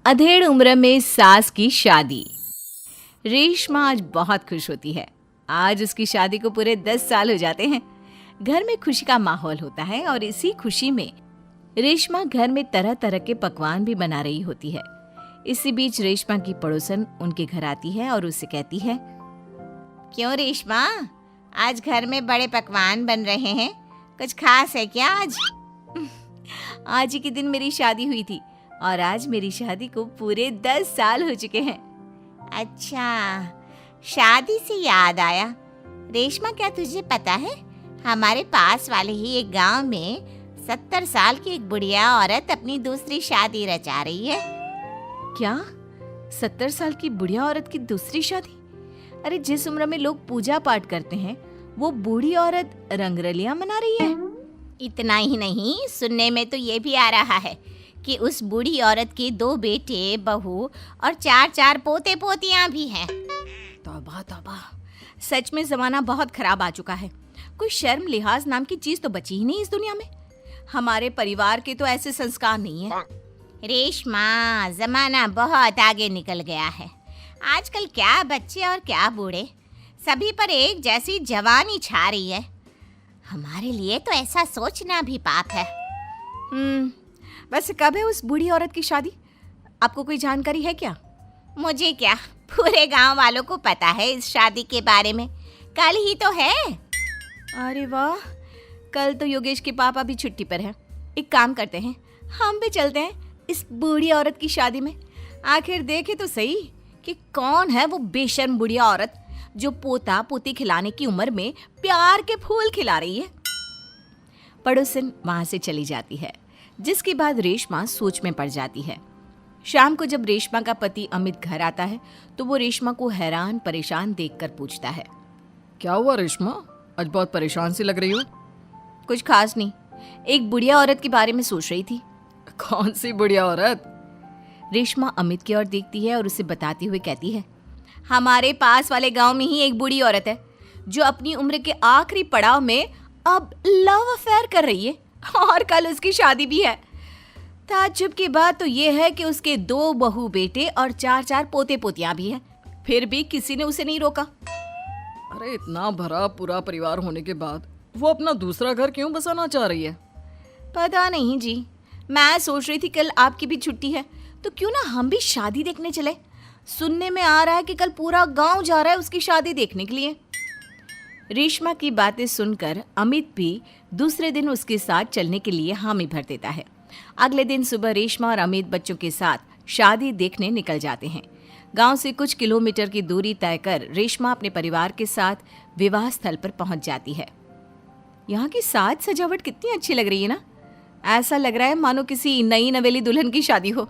अधेड़ उम्र में सास की शादी। रेशमा आज बहुत खुश होती है। आज उसकी शादी को पूरे 10 साल हो जाते हैं। घर में खुशी का माहौल होता है और इसी खुशी में रेशमा घर में तरह तरह के पकवान भी बना रही होती है। इसी बीच रेशमा की पड़ोसन उनके घर आती है और उससे कहती है, क्यों रेशमा, आज घर में बड़े पकवान बन रहे हैं, कुछ खास है क्या आज? आज ही के दिन मेरी शादी हुई थी और आज मेरी शादी को पूरे 10 साल हो चुके हैं। अच्छा, शादी से याद आया रेशमा, क्या तुझे पता है हमारे पास वाले ही एक गांव में 70 साल की एक बुढ़िया औरत अपनी दूसरी शादी रचा रही है। क्या 70 साल की बुढ़िया औरत की दूसरी शादी? अरे जिस उम्र में लोग पूजा पाठ करते हैं वो बूढ़ी औरत रंगरलियां मना रही है। इतना ही नहीं, सुनने में तो ये भी आ रहा है कि उस बूढ़ी औरत के 2 बेटे, बहू और 4 पोते पोतियां भी हैं। तौबा तौबा, सच में जमाना बहुत खराब आ चुका है। कोई शर्म लिहाज नाम की चीज तो बची ही नहीं इस दुनिया में। हमारे परिवार के तो ऐसे संस्कार नहीं है। रेशमा, जमाना बहुत आगे निकल गया है। आजकल क्या बच्चे और क्या बूढ़े, सभी पर एक जैसी जवानी छा रही है। हमारे लिए तो ऐसा सोचना भी पाप है। वैसे कब है उस बूढ़ी औरत की शादी? आपको कोई जानकारी है क्या? मुझे क्या, पूरे गांव वालों को पता है इस शादी के बारे में। कल ही तो है। अरे वाह, कल तो योगेश के पापा भी छुट्टी पर हैं। एक काम करते हैं, हम भी चलते हैं इस बूढ़ी औरत की शादी में। आखिर देखे तो सही कि कौन है वो बेशर्म बुढ़िया औरत जो पोता पोती खिलाने की उम्र में प्यार के फूल खिला रही है। पड़ोसन वहां से चली जाती है, जिसके बाद रेशमा सोच में पड़ जाती है। शाम को जब रेशमा का पति अमित घर आता है तो वो रेशमा को हैरान परेशान देखकर पूछता है, क्या हुआ रेशमा, आज बहुत परेशान सी लग रही हो? कुछ खास नहीं, एक बुढ़िया औरत के बारे में सोच रही थी। कौन सी बुढ़िया औरत? रेशमा अमित की ओर देखती है और उसे बताते हुए कहती है, हमारे पास वाले गांव में ही एक बूढ़ी औरत है जो अपनी उम्र के आखिरी पड़ाव में अब लव अफेयर कर रही है और कल उसकी शादी भी है। ताज्जुब की बात तो ये है कि उसके 2 बहू बेटे और 4 पोते पोतियां भी हैं, फिर भी किसी ने उसे नहीं रोका। अरे इतना भरा पूरा परिवार होने के बाद वो अपना दूसरा घर क्यों बसाना चाह रही है? पता नहीं जी, मैं सोच रही थी कल आपकी भी छुट्टी है तो क्यों ना हम भी शादी देखने चले। सुनने में आ रहा है कि कल पूरा गांव जा रहा है उसकी शादी देखने के लिए। रेशमा की बातें सुनकर अमित भी दूसरे दिन उसके साथ चलने के लिए हामी भर देता है। अगले दिन सुबह रेशमा और अमित बच्चों के साथ शादी देखने निकल जाते हैं। गांव से कुछ किलोमीटर की दूरी तय कर रेशमा अपने परिवार के साथ विवाह स्थल पर पहुंच जाती है। यहाँ की साज सजावट कितनी अच्छी लग रही है ना। ऐसा लग रहा है मानो किसी नई नवेली दुल्हन की शादी हो।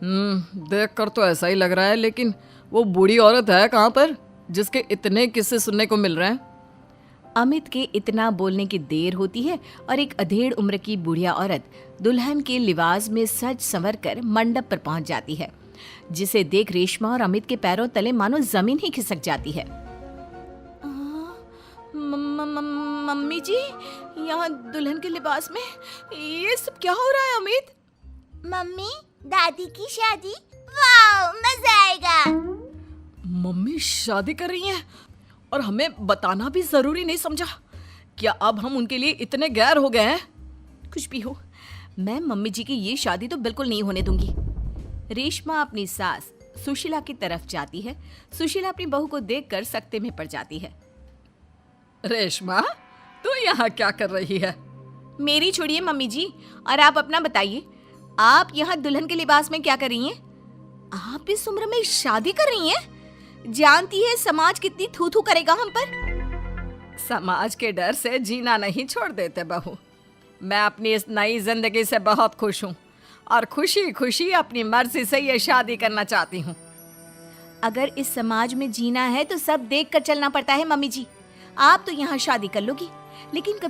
देख कर तो ऐसा ही लग रहा है, लेकिन वो बूढ़ी औरत है कहाँ पर जिसके इतने किस्से सुनने को मिल रहे हैं? अमित के इतना बोलने की देर होती है और एक अधेड़ उम्र की बुढ़िया औरत दुल्हन के लिबास में सज संवर कर मंडप पर पहुंच जाती है, जिसे देख रेशमा और अमित के पैरों तले मानो जमीन ही खिसक जाती है। मम्मी जी, यहाँ दुल्हन के लिबास में ये सब क्या हो रहा है? अमित, मम्मी, दादी की शादी, वाह, मजा आएगा। मम्मी शादी कर रही हैं और हमें बताना भी जरूरी नहीं समझा? क्या अब हम उनके लिए इतने गैर हो गए हैं? कुछ भी हो, मैं मम्मी जी की ये शादी तो बिल्कुल नहीं होने दूंगी। रेशमा अपनी सास सुशीला की तरफ जाती है। सुशीला अपनी बहू को देखकर सकते में पड़ जाती है। रेशमा, तू यहाँ क्या कर रही है? मेरी छोड़िए मम्मी जी, और आप अपना बताइए, आप यहाँ दुल्हन के लिबास में क्या कर रही हैं? आप इस उम्र में शादी कर रही हैं? जानती है समाज कितनी थू थू करेगा हम पर। समाज के डर से जीना नहीं छोड़ देते बहू। मैं अपनी इस नई जिंदगी से बहुत खुश हूँ और खुशी खुशी अपनी मर्जी से ये शादी करना चाहती हूँ। अगर इस समाज में जीना है तो सब देख कर चलना पड़ता है मम्मी जी। आप तो यहाँ शादी कर लोगी, लेकिन